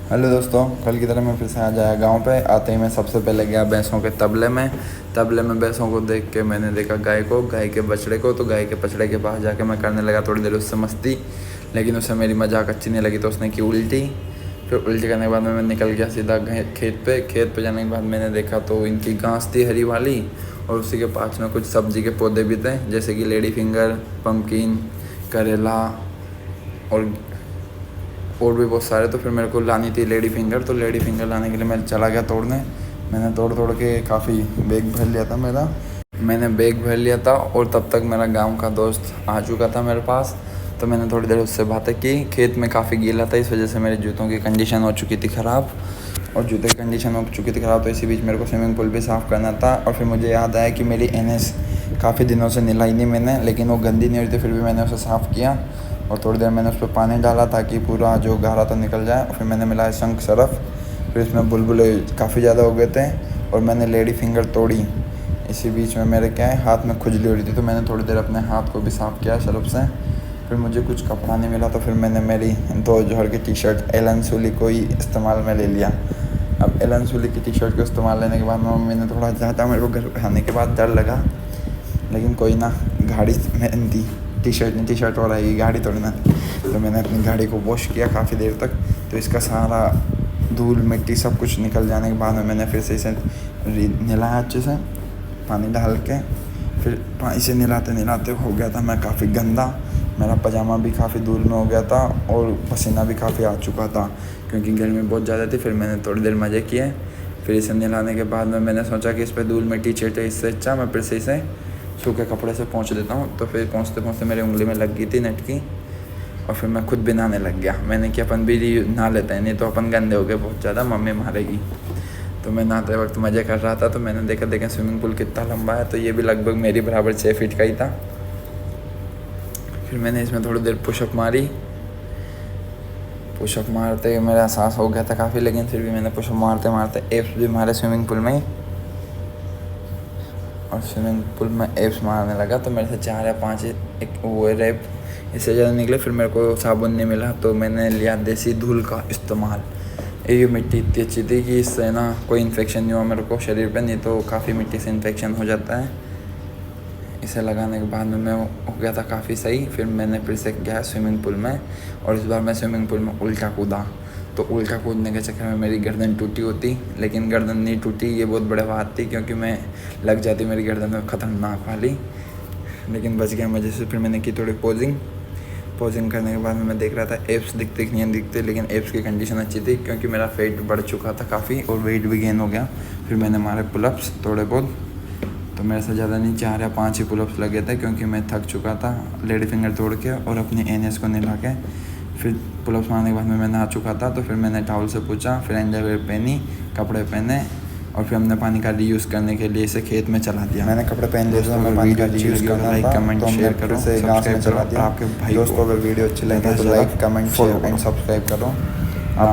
Hello दोस्तों, कल की तरह मैं फिर से आ जाया गांव पे। आते ही मैं सबसे पहले गया भैंसों के तबले में भैंसों को देख के मैंने देखा गाय के बछड़े को। तो गाय के बछड़े के पास जाके मैं करने लगा थोड़ी देर उससे मस्ती, लेकिन उसे मेरी मजाक अच्छी नहीं लगी तो उसने की उल्टी। फिर उल्टी करने के बाद मैं निकल गया सीधा खेत पे जाने के बाद मैंने देखा तो इनकी घास थी हरी वाली, और उसी के पास में कुछ सब्जी के पौधे भी थे, जैसे कि लेडी फिंगर, पम्पकिन, करेला और भी बहुत सारे। तो फिर मेरे को लानी थी लेडी फिंगर, तो लेडी फिंगर लाने के लिए मैं चला गया तोड़ने। मैंने तोड़ के काफ़ी बैग भर लिया था मैंने बैग भर लिया था, और तब तक मेरा गांव का दोस्त आ चुका था मेरे पास। तो मैंने थोड़ी देर उससे बातें की। खेत में काफ़ी गीला था, इस वजह से मेरे जूतों की कंडीशन हो चुकी थी ख़राब, और जूते की कंडीशन हो चुकी थी ख़राब। तो इसी बीच मेरे को स्विमिंग पूल भी साफ़ करना था। और फिर मुझे याद आया कि मेरी NS काफ़ी दिनों से नहलाई नहीं मैंने, लेकिन वो गंदी नहीं हुई थी, फिर भी मैंने उसे साफ़ किया। और थोड़ी देर मैंने उस पर पानी डाला ताकि पूरा जो गारा तो निकल जाए। और फिर मैंने मिलाया शंख सरफ, फिर इसमें बुलबुले काफ़ी ज़्यादा हो गए थे, और मैंने लेडी फिंगर तोड़ी। इसी बीच में मेरे क्या है, हाथ में खुजली हो रही थी, तो मैंने थोड़ी देर अपने हाथ को भी साफ़ किया सरफ से। फिर मुझे कुछ कपड़ा नहीं मिला, तो फिर मैंने मेरी 2000 की टी-शर्ट एलन सोली को ही इस्तेमाल में ले लिया। अब एलन सोली की टी-शर्ट को इस्तेमाल लेने के बाद मम्मी ने थोड़ा ज़्यादा मेरे को घर आने के बाद डर लगा, लेकिन कोई ना, गाड़ी में दी टी-शर्ट और आएगी, गाड़ी थोड़ी ना। तो मैंने अपनी गाड़ी को वॉश किया काफ़ी देर तक, तो इसका सारा धूल मिट्टी सब कुछ निकल जाने के बाद में मैंने फिर से इसे नहलाया अच्छे से पानी डाल के। फिर इसे नहलाते हो गया था मैं काफ़ी गंदा। मेरा पजामा भी काफ़ी धूल में हो गया था, और पसीना भी काफ़ी आ चुका था क्योंकि गर्मी बहुत ज़्यादा थी। फिर मैंने थोड़ी देर मज़े किए। फिर इसे नहलाने के बाद में मैंने सोचा कि इस पर धूल मिट्टी चेटे, इससे अच्छा मैं फिर से इसे सूखे कपड़े से पोंछ देता हूँ। तो फिर पोंछते मेरी उंगली में लग गई थी नेट की, और फिर मैं खुद भी नहाने लग गया। मैंने कि अपन भी नहा लेते हैं, नहीं तो अपन गंदे हो गए बहुत ज़्यादा, मम्मी मारेगी। तो मैं नहाते वक्त मज़े कर रहा था। तो मैंने देखा स्विमिंग पूल कितना लंबा है, तो ये भी लगभग मेरी बराबर 6 फीट का ही था। फिर मैंने इसमें थोड़ी देर पुशअप मारते मेरा एहसास हो गया था काफ़ी, लेकिन फिर भी मैंने पुशअप मारते एप्स भी मारे स्विमिंग पूल में ही। और स्विमिंग पूल में एप्स मारने लगा तो मेरे से 4 या 5 एक वो रेप इससे ज़्यादा निकले। फिर मेरे को साबुन नहीं मिला, तो मैंने लिया देसी धूल का इस्तेमाल। ये मिट्टी इतनी अच्छी थी कि इससे ना कोई इन्फेक्शन नहीं हुआ मेरे को शरीर पे, नहीं तो काफ़ी मिट्टी से इन्फेक्शन हो जाता है। इसे लगाने के बाद में मैं हो गया था काफ़ी सही। फिर मैंने फिर से गया स्विमिंग पूल में, और इस बार मैं स्विमिंग पूल में उल्टा कूदा। तो उल्टा कूदने के चक्कर में मेरी गर्दन टूटी होती, लेकिन गर्दन नहीं टूटी, ये बहुत बड़े बात थी, क्योंकि मैं लग जाती मेरी गर्दन में ख़तरनाक वाली, लेकिन बच गया मज़े से। फिर मैंने की थोड़ी पोजिंग करने के बाद में मैं देख रहा था एप्स दिखते, लेकिन एप्स की कंडीशन अच्छी थी क्योंकि मेरा वेट बढ़ चुका था काफ़ी, और वेट भी गेन हो गया। फिर मैंने मारे पुलअप्स थोड़े बहुत, तो मेरे से ज़्यादा नहीं, 4 या 5 ही पुलअप्स लगे थे, क्योंकि मैं थक चुका था लेडी फिंगर तोड़ के और अपनी NS को नहला के। फिर पुलअप्स मारने के बाद में मैं नहा चुका था, तो फिर मैंने टॉवल से पूछा, फिर अंडरवेयर पहनी, कपड़े पहने, और फिर हमने पानी का रीयूज़ करने के लिए इसे खेत में चला दिया। मैंने कपड़े पहन लिए थे, मैं पानी का रीयूज़ करना था, कमेंट शेयर करो, से गाँव में चला दिया। दोस्तों अगर वीडियो अच्छी लगे तो like, comment, share and subscribe करो।